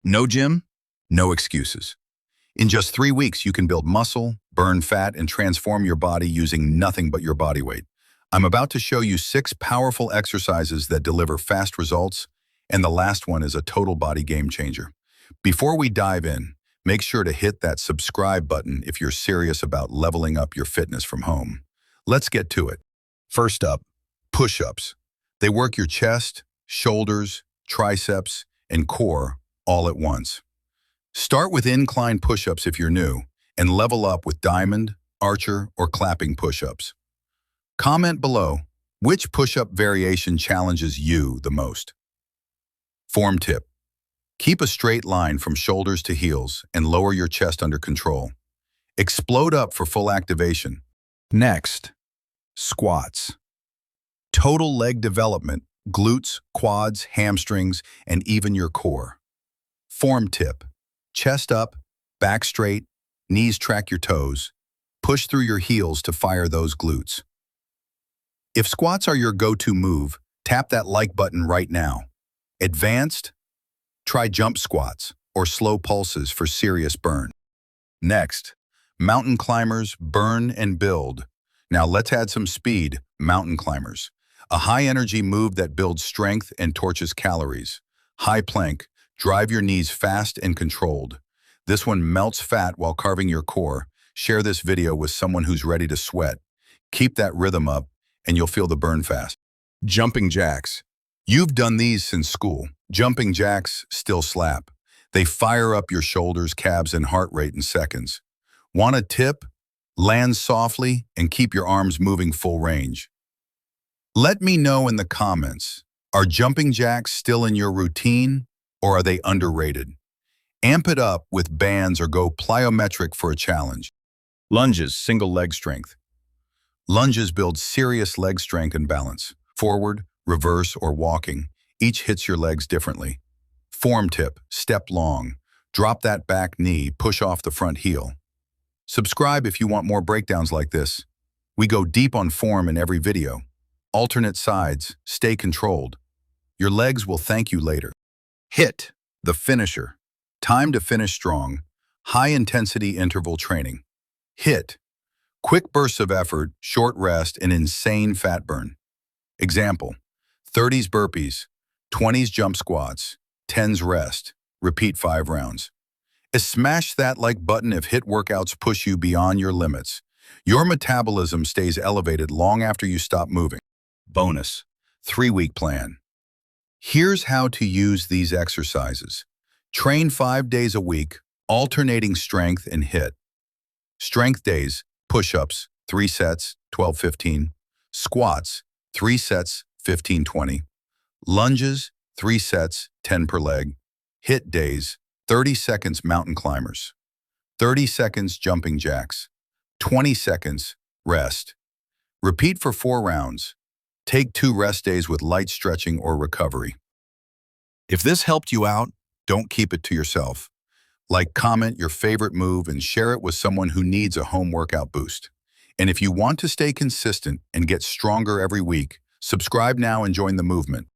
No gym? No excuses. In just 3 weeks, you can build muscle, burn fat, and transform your body using nothing but your body weight. I'm about to show you 6 powerful exercises that deliver fast results, and the last one is a total body game changer. Before we dive in, make sure to hit that subscribe button if you're serious about leveling up your fitness from home. Let's get to it. First up, push-ups. They work your chest, shoulders, triceps, and core all at once. Start with incline push-ups if you're new, and level up with diamond, archer, or clapping push-ups. Comment below, which push-up variation challenges you the most? Form tip. Keep a straight line from shoulders to heels and lower your chest under control. Explode up for full activation. Next, squats. Total leg development, glutes, quads, hamstrings, and even your core. Form tip. Chest up, back straight, knees track your toes. Push through your heels to fire those glutes. If squats are your go-to move, tap that like button right now. Advanced? Try jump squats or slow pulses for serious burn. Next, mountain climbers, burn and build. Now let's add some speed, mountain climbers. A high-energy move that builds strength and torches calories. High plank, drive your knees fast and controlled. This one melts fat while carving your core. Share this video with someone who's ready to sweat. Keep that rhythm up, and you'll feel the burn fast. Jumping jacks. You've done these since school. Jumping jacks still slap. They fire up your shoulders, calves, and heart rate in seconds. Want a tip? Land softly and keep your arms moving full range. Let me know in the comments, are jumping jacks still in your routine, or are they underrated? Amp it up with bands or go plyometric for a challenge. Lunges, single leg strength. Lunges build serious leg strength and balance. Forward, reverse, or walking. Each hits your legs differently. Form tip, step long. Drop that back knee, push off the front heel. Subscribe if you want more breakdowns like this. We go deep on form in every video. Alternate sides, stay controlled. Your legs will thank you later. HIIT, the finisher. Time to finish strong. High-intensity interval training. HIIT, quick bursts of effort, short rest, and insane fat burn. Example, 30s burpees, 20s jump squats, 10s rest. Repeat 5 rounds. Smash that like button if HIIT workouts push you beyond your limits. Your metabolism stays elevated long after you stop moving. Bonus, 3-week plan. Here's how to use these exercises. Train 5 days a week, alternating strength and HIIT. Strength days, push-ups, 3 sets, 12-15. Squats, 3 sets, 15-20. Lunges, 3 sets, 10 per leg. HIIT days, 30 seconds mountain climbers. 30 seconds jumping jacks. 20 seconds rest. Repeat for 4 rounds. Take 2 rest days with light stretching or recovery. If this helped you out, don't keep it to yourself. Like, comment your favorite move and share it with someone who needs a home workout boost. And if you want to stay consistent and get stronger every week, subscribe now and join the movement.